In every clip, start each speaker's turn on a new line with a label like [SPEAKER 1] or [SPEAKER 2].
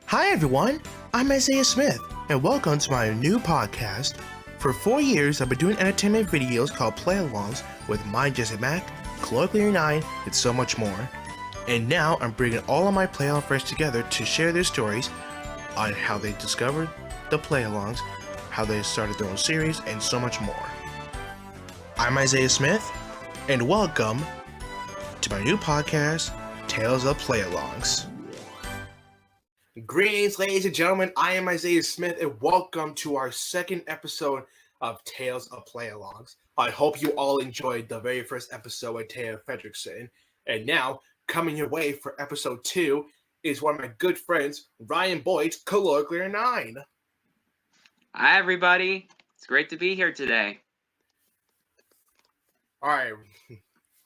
[SPEAKER 1] Hi everyone, I'm Isaiah Smith, and welcome to my new podcast. For 4 years, I've been doing entertainment videos called Play-Alongs with my Jesse Mack, Chloe Clear 9, and so much more. And now I'm bringing all of my Play-Along friends together to share their stories on how they discovered the Play-Alongs, how they started their own series, and so much more. I'm Isaiah Smith, and welcome to my new podcast, Tales of Play-Alongs. Greetings, ladies and gentlemen. I am Isaiah Smith, and welcome to our second episode of Tales of Play-Alongs. I hope you all enjoyed the very first episode with Taya Fredrickson. And now, coming your way for episode 2 is one of my good friends, Ryan Boyd's Colloquial 9.
[SPEAKER 2] Hi, everybody. It's great to be here today.
[SPEAKER 1] All right,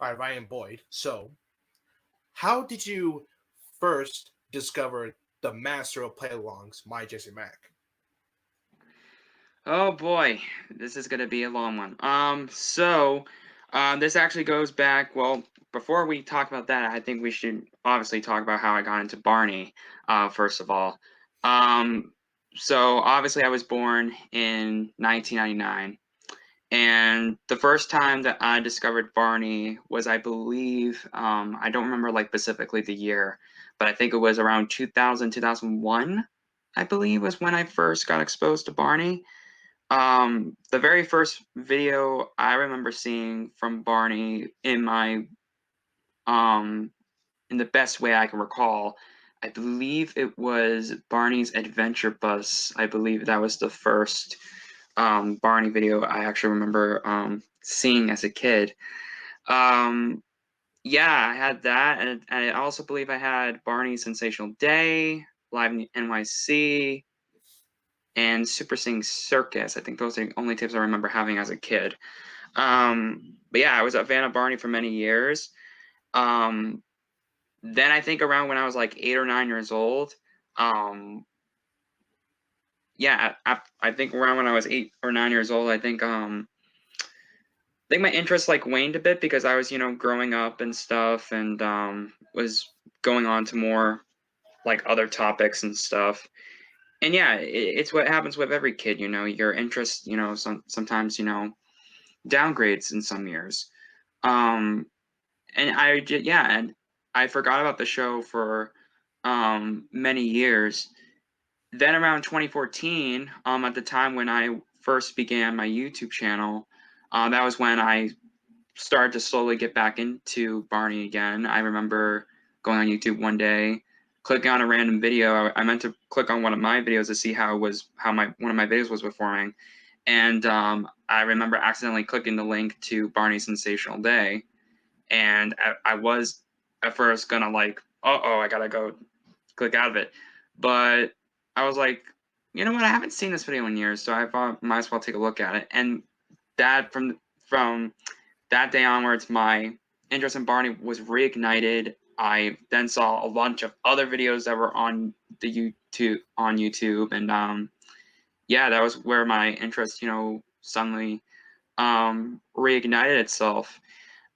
[SPEAKER 1] Ryan Boyd. So, how did you first discover the master of Play-Alongs, my Jesse Mack?
[SPEAKER 2] Oh boy, this is gonna be a long one. This actually goes back. Well, before we talk about that, I think we should obviously talk about how I got into Barney. First of all, so obviously I was born in 1999, and the first time that I discovered Barney was, I believe, I don't remember like specifically the year, but I think it was around 2000, 2001, I believe, was when I first got exposed to Barney. The very first video I remember seeing from Barney in the best way I can recall, I believe it was Barney's Adventure Bus. I believe that was the first Barney video I actually remember seeing as a kid. Yeah, I had that, and I also believe I had Barney's Sensational Day, Live in the NYC, and Super Sing Circus. I think those are the only tapes I remember having as a kid. But yeah, I was a fan of Barney for many years. Then I think around when I was like 8 or 9 years old, yeah, I think around when I was 8 or 9 years old, I think my interest like waned a bit because I was, growing up and stuff, and was going on to more like other topics and stuff. And yeah, it's what happens with every kid, your interest, sometimes, downgrades in some years. And and I forgot about the show for many years. Then around 2014, at the time when I first began my YouTube channel, that was when I started to slowly get back into Barney again. I remember going on YouTube one day, clicking on a random video. I meant to click on one of my videos to see how one of my videos was performing, and I remember accidentally clicking the link to Barney's Sensational Day, and I was at first gonna like, I gotta go click out of it, but I was like, you know what? I haven't seen this video in years, so I thought might as well take a look at it. And that from that day onwards, my interest in Barney was reignited. I then saw a bunch of other videos that were on YouTube, and yeah, that was where my interest, suddenly reignited itself.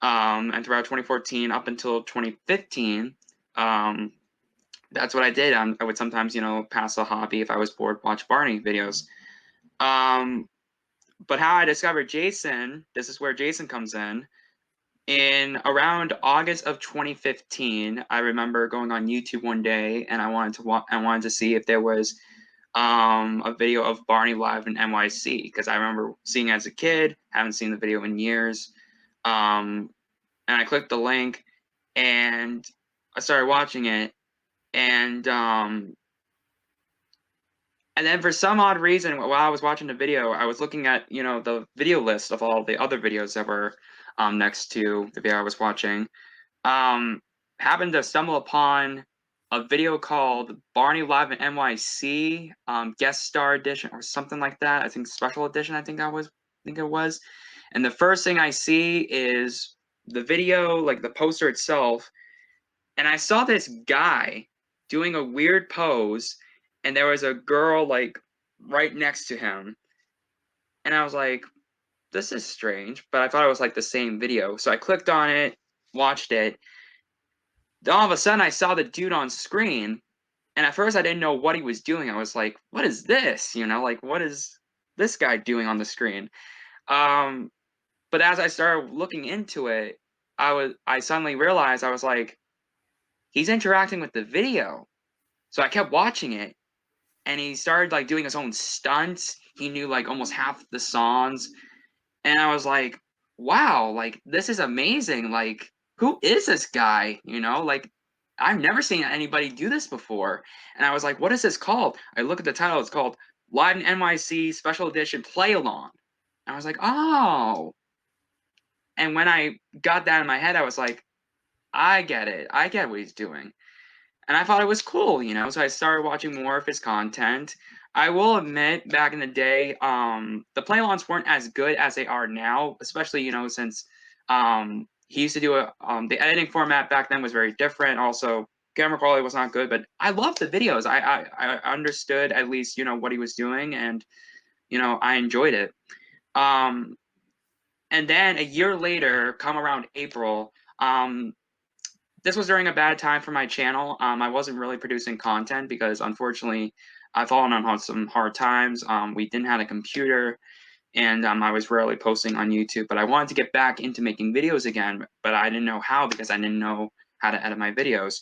[SPEAKER 2] And throughout 2014 up until 2015, that's what I did. I would sometimes, pass a hobby if I was bored, watch Barney videos. But how I discovered Jason, this is where Jason comes in. In around August of 2015, I remember going on YouTube one day, and I wanted to see if there was a video of Barney live in NYC, because I remember seeing it as a kid, haven't seen the video in years. And I clicked the link, and I started watching it, and then for some odd reason, while I was watching the video, I was looking at, the video list of all the other videos that were next to the video I was watching. Happened to stumble upon a video called Barney Live in NYC, guest star edition or something like that. I think special edition, I think it was. And the first thing I see is the video, like the poster itself, and I saw this guy doing a weird pose, and there was a girl like right next to him. And I was like, this is strange, but I thought it was like the same video. So I clicked on it, watched it. Then all of a sudden I saw the dude on screen, And at first I didn't know what he was doing. I was like, what is this? Like, what is this guy doing on the screen? Um, but as I started looking into it, I suddenly realized, I was like, he's interacting with the video. So I kept watching it, and he started like doing his own stunts. He knew like almost half the songs, and I was like, wow, like this is amazing. Like, who is this guy? Like, I've never seen anybody do this before. And I was like, what is this called? I look at the title, it's called Live in NYC Special Edition Play Along. And I was like, oh. And when I got that in my head, I was like, I get it. I get what he's doing. And I thought it was cool, so I started watching more of his content. I will admit, back in the day, the play-alongs weren't as good as they are now, especially, since he used to do the editing format back then was very different. Also, camera quality was not good, but I loved the videos. I understood at least, what he was doing, and, I enjoyed it. And then a year later, come around April, this was during a bad time for my channel. I wasn't really producing content because, unfortunately, I've fallen on some hard times. We didn't have a computer, and I was rarely posting on YouTube. But I wanted to get back into making videos again, but I didn't know how because I didn't know how to edit my videos.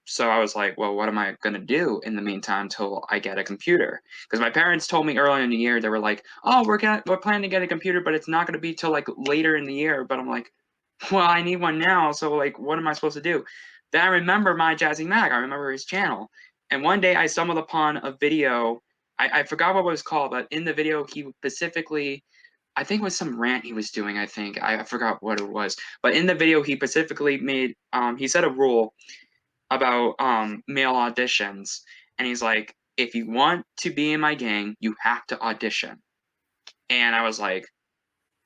[SPEAKER 2] So I was like, well, what am I going to do in the meantime till I get a computer? Because my parents told me early in the year, they were like, oh, we're planning to get a computer, but it's not going to be till like later in the year. But I'm like, well, I need one now, so like, what am I supposed to do? Then I remember My Jazzy Mag. I remember his channel, and one day I stumbled upon a video. I forgot what it was called, but in the video he specifically, I think it was some rant he was doing. I forgot what it was, but in the video he specifically made he set a rule about male auditions, and he's like, if you want to be in my gang, you have to audition. And I was like,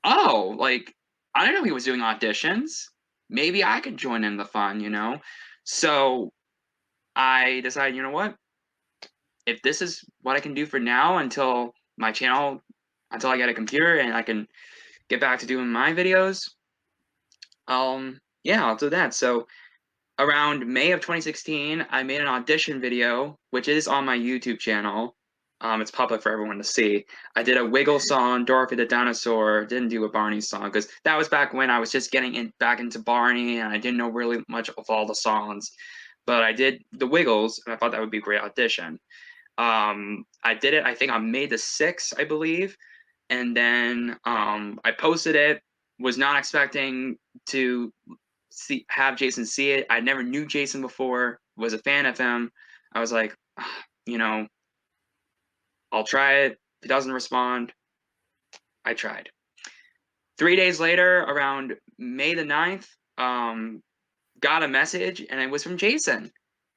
[SPEAKER 2] oh, like, I didn't know he was doing auditions. Maybe I could join in the fun. So I decided, you know what? If this is what I can do for now until my channel, until I get a computer and I can get back to doing my videos, yeah, I'll do that. So around May of 2016, I made an audition video, which is on my YouTube channel. It's public for everyone to see. I did a Wiggle song, Dorothy the Dinosaur. Didn't do a Barney song because that was back when I was just getting back into Barney, and I didn't know really much of all the songs. But I did the Wiggles, and I thought that would be a great audition. I did it, I think, on May the 6th, I believe. And then I posted it, was not expecting to have Jason see it. I never knew Jason before, was a fan of him. I was like, you know, I'll try it. If he doesn't respond, I tried. 3 days later, around May the 9th, got a message, and it was from Jason.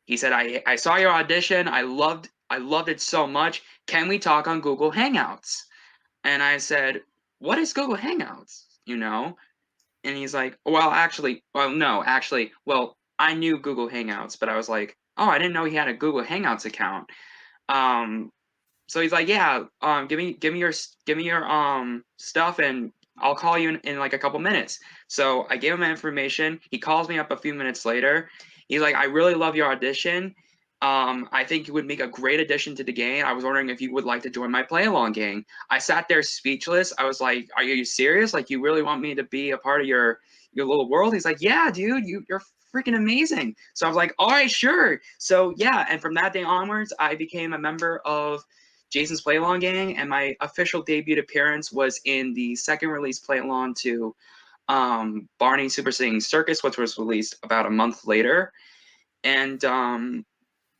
[SPEAKER 2] He said, I saw your audition. I loved it so much. Can we talk on Google Hangouts? And I said, what is Google Hangouts? And he's like, well, I knew Google Hangouts, but I was like, oh, I didn't know he had a Google Hangouts account. So he's like, yeah, give me your stuff, and I'll call you in like a couple minutes. So I gave him my information. He calls me up a few minutes later. He's like, I really love your audition. I think you would make a great addition to the gang. I was wondering if you would like to join my play along gang. I sat there speechless. I was like, are you serious? Like, you really want me to be a part of your little world? He's like, yeah, dude, you're freaking amazing. So I was like, all right, sure. So yeah, and from that day onwards, I became a member of Jason's Play Along Gang, and my official debut appearance was in the second release play along to Barney Super Singing Circus, which was released about a month later. And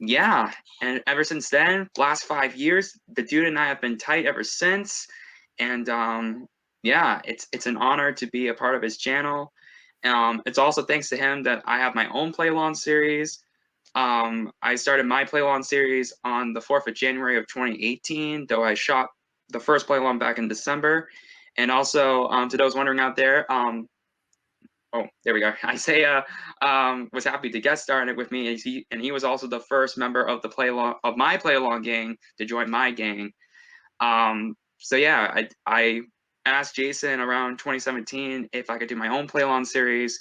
[SPEAKER 2] yeah, and ever since then, last 5 years, the dude and I have been tight ever since. And yeah, it's an honor to be a part of his channel. It's also thanks to him that I have my own play along series. I started my play along series on the 4th of January of 2018, though I shot the first play along back in December. And also, to those wondering out there, oh, there we go. Isaiah was happy to guest star in it with me, and he was also the first member of my play along gang to join my gang. So yeah, I asked Jason around 2017 if I could do my own play along series.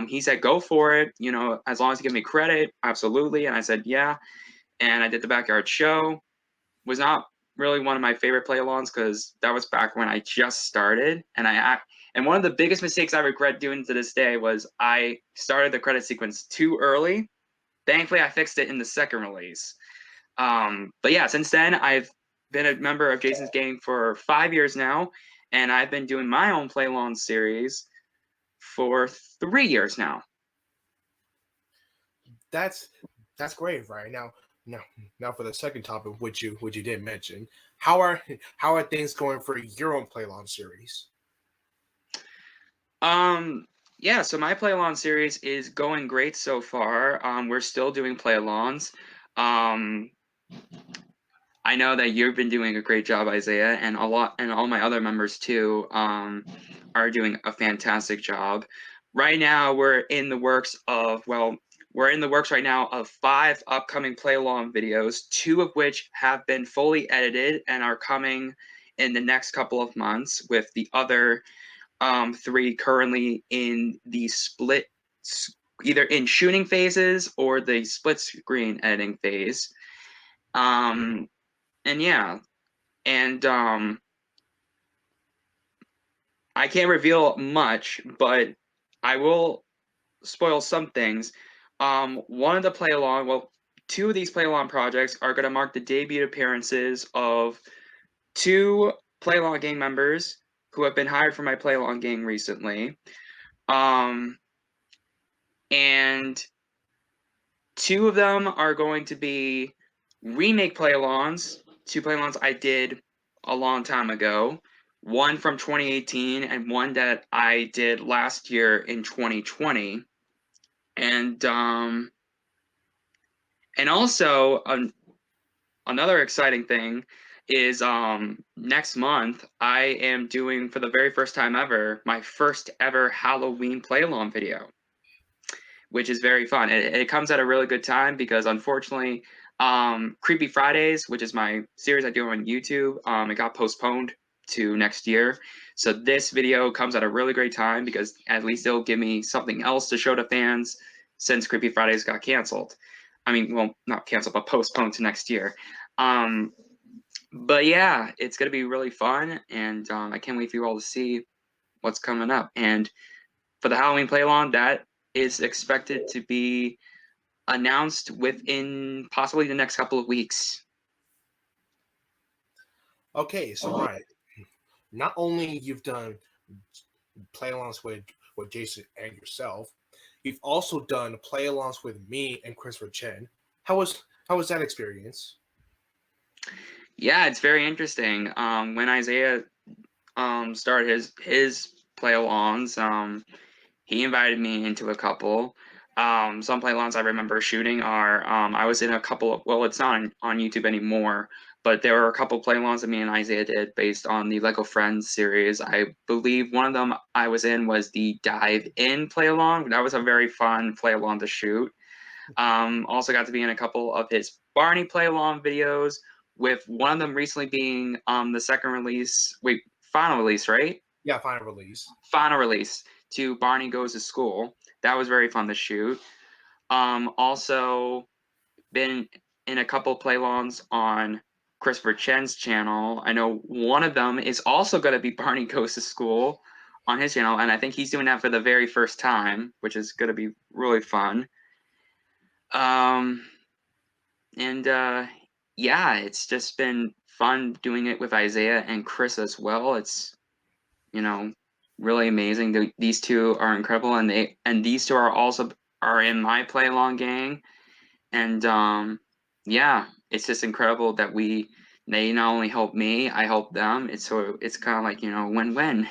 [SPEAKER 2] He said, go for it, as long as you give me credit, absolutely. And I said, yeah. And I did the backyard show. Was not really one of my favorite play-alongs because that was back when I just started. And one of the biggest mistakes I regret doing to this day was I started the credit sequence too early. Thankfully, I fixed it in the second release. But yeah, since then, I've been a member of Jason's Gang for 5 years now, and I've been doing my own play-along series for 3 years now.
[SPEAKER 1] That's great, right? Now for the second topic, which you did mention, how are things going for your own play along series?
[SPEAKER 2] Yeah, so my play-along series is going great so far. We're still doing play-alongs. I know that you've been doing a great job, Isaiah, and all my other members too are doing a fantastic job. Right now, we're in the works right now of 5 upcoming play-along videos, 2 of which have been fully edited and are coming in the next couple of months, with the other 3 currently in the either in shooting phases or the split screen editing phase. And yeah, and I can't reveal much, but I will spoil some things. One of the play along, well, 2 of these play along projects are going to mark the debut appearances of 2 play along gang members who have been hired for my play along gang recently. And 2 of them are going to be remake play alongs, 2 play alongs I did a long time ago. One from 2018 and one that I did last year in 2020. And also another exciting thing is next month I am doing, for the very first time ever, my first ever Halloween play along video, which is very fun. It comes at a really good time because, unfortunately, Creepy Fridays, which is my series I do on YouTube, it got postponed to next year. So this video comes at a really great time because at least it'll give me something else to show to fans since Creepy Fridays got canceled. I mean, well, not canceled, but postponed to next year. But yeah, it's going to be really fun, and I can't wait for you all to see what's coming up. And for the Halloween play along, that is expected to be announced within possibly the next couple of weeks.
[SPEAKER 1] Okay, so right, not only you've done play-alongs with Jason and yourself, you've also done play-alongs with me and Christopher Chen. How was that experience?
[SPEAKER 2] Yeah, it's very interesting. When Isaiah started his play-alongs, he invited me into a couple. Some play-alongs I remember shooting are I was in a couple of, well, it's not on YouTube anymore, but there were a couple play-alongs that me and Isaiah did based on the Lego Friends series. I believe one of them I was in was the Dive In play-along. That was a very fun play-along to shoot. Also got to be in a couple of his Barney play-along videos, with one of them recently being the second release, final release, right?
[SPEAKER 1] Yeah, final release.
[SPEAKER 2] Final release to Barney Goes to School. That was very fun to shoot. Also been in a couple play-alongs on Christopher Chen's channel. I know one of them is also going to be Barney Goes to School on his channel, and I think he's doing that for the very first time, which is going to be really fun. Yeah, it's just been fun doing it with Isaiah and Chris as well. It's, really amazing. These 2 are incredible, and these 2 are in my play along gang. And yeah, it's just incredible that they not only help me, I help them. It's kind of like, win-win,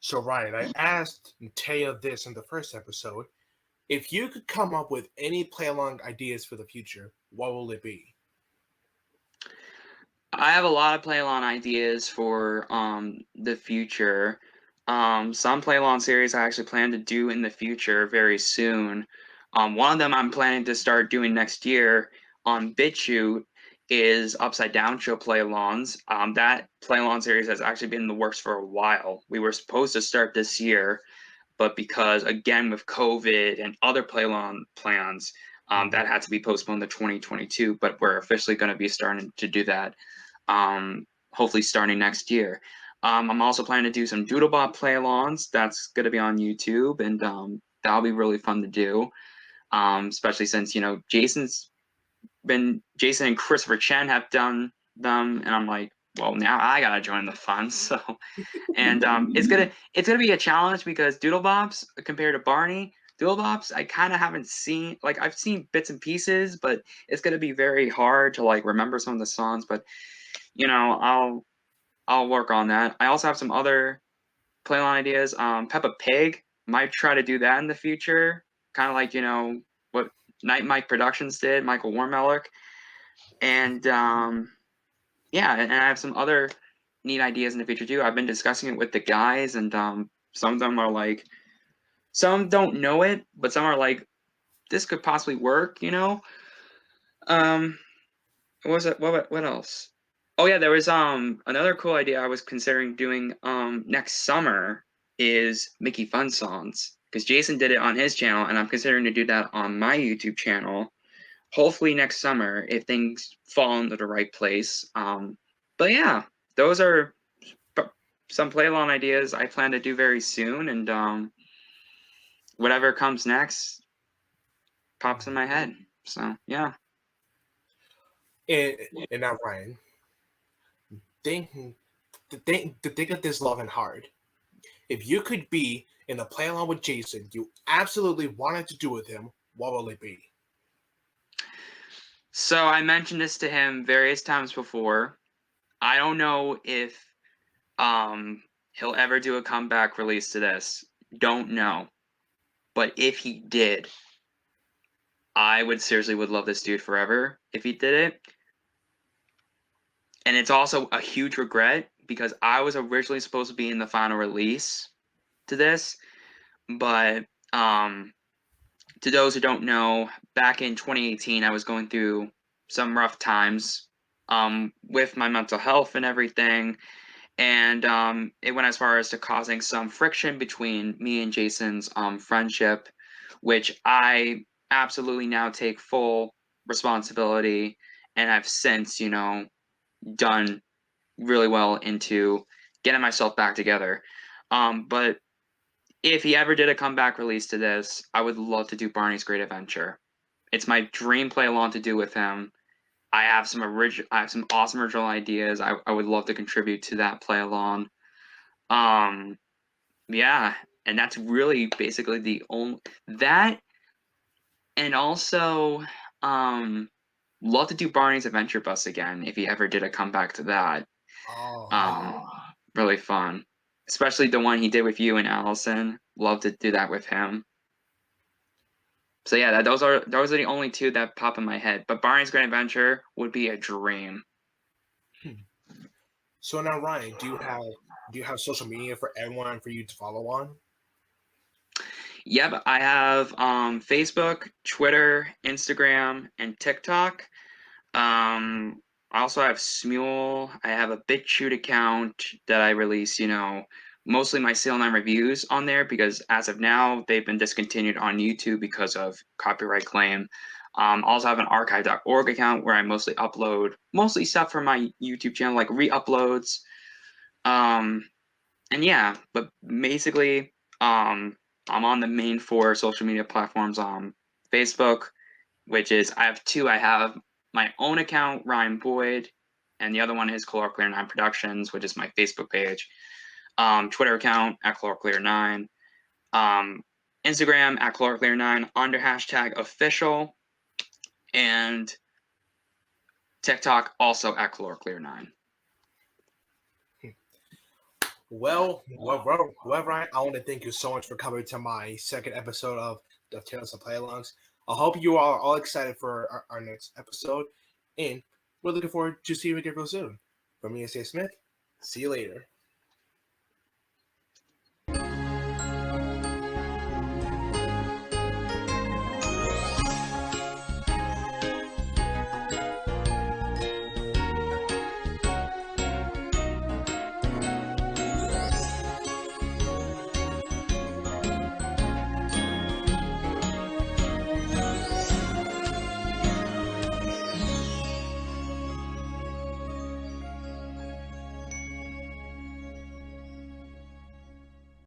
[SPEAKER 1] So Ryan, I asked Taya this in the first episode. If you could come up with any play-along ideas for the future, what will it be?
[SPEAKER 2] I have a lot of play-along ideas for the future. Some play-along series I actually plan to do in the future very soon. One of them I'm planning to start doing next year on BitChute is Upside Down Show play-alongs. That play-along series has actually been in the works for a while. We were supposed to start this year, but because again with COVID and other play along plans, that had to be postponed to 2022. But we're officially going to be starting to do that, hopefully starting next year. I'm also planning to do some Doodlebop play-alongs. That's going to be on YouTube, and that'll be really fun to do. Especially since Jason and Christopher Chen have done them, and I'm like, well, now I gotta join the fun. So, and it's gonna be a challenge because Doodlebops compared to Barney, Doodlebops I kind of haven't seen. Like I've seen bits and pieces, but it's gonna be very hard to like remember some of the songs. But I'll work on that. I also have some other play-along ideas. Peppa Pig, might try to do that in the future, kind of like what Night Mike Productions did, Michael Warmeller, and yeah, and I have some other neat ideas in the future too. I've been discussing it with the guys, and some of them are like, some don't know it, but some are like, this could possibly work. What was it? What else? Oh yeah, there was another cool idea I was considering doing next summer is Mickey Fun songs, because Jason did it on his channel, and I'm considering to do that on my YouTube channel. Hopefully next summer if things fall into the right place. But yeah, those are some play along ideas I plan to do very soon, and whatever comes next pops in my head. So yeah.
[SPEAKER 1] And now, Ryan, think of this long and hard. If you could be in a play along with Jason, you absolutely wanted to do with him, what will it be?
[SPEAKER 2] So I mentioned this to him various times before. I don't know if he'll ever do a comeback release to this. Don't know. But if he did, I would love this dude forever if he did it. And it's also a huge regret because I was originally supposed to be in the final release to this. But to those who don't know, back in 2018, I was going through some rough times with my mental health and everything. And it went as far as to causing some friction between me and Jason's friendship, which I absolutely now take full responsibility, and I've since, done really well into getting myself back together. But if he ever did a comeback release to this, I would love to do Barney's Great Adventure. It's my dream play along to do with him. I have some awesome original ideas. I would love to contribute to that play along. Yeah, and that's really basically the only that, and also love to do Barney's Adventure Bus again if he ever did a comeback to that. Really fun, especially the one he did with you and Allison. Love to do that with him. So yeah, those are the only two that pop in my head. But Barney's Great Adventure would be a dream.
[SPEAKER 1] So now, Ryan, do you have social media for everyone for you to follow on?
[SPEAKER 2] Yep, I have Facebook, Twitter, Instagram, and TikTok. I also have Smule. I have a BitChute account that I release, mostly my CL9 reviews on there because as of now, they've been discontinued on YouTube because of copyright claim. Also have an archive.org account where I mostly upload stuff from my YouTube channel, like re-uploads. And yeah, but basically, I'm on the main 4 social media platforms on Facebook, which is, I have 2. I have my own account, Ryan Boyd, and the other one is Chloroclear9 Productions, which is my Facebook page. Twitter account at Chloroclear9. Instagram at Chloroclear9 under #official. And TikTok also at Chloroclear9.
[SPEAKER 1] Well, Ryan, I want to thank you so much for coming to my second episode of the Tales of Play-Alongs. I hope you are all excited for our next episode, and we're looking forward to seeing you again real soon. From me, Isaiah Smith, see you later.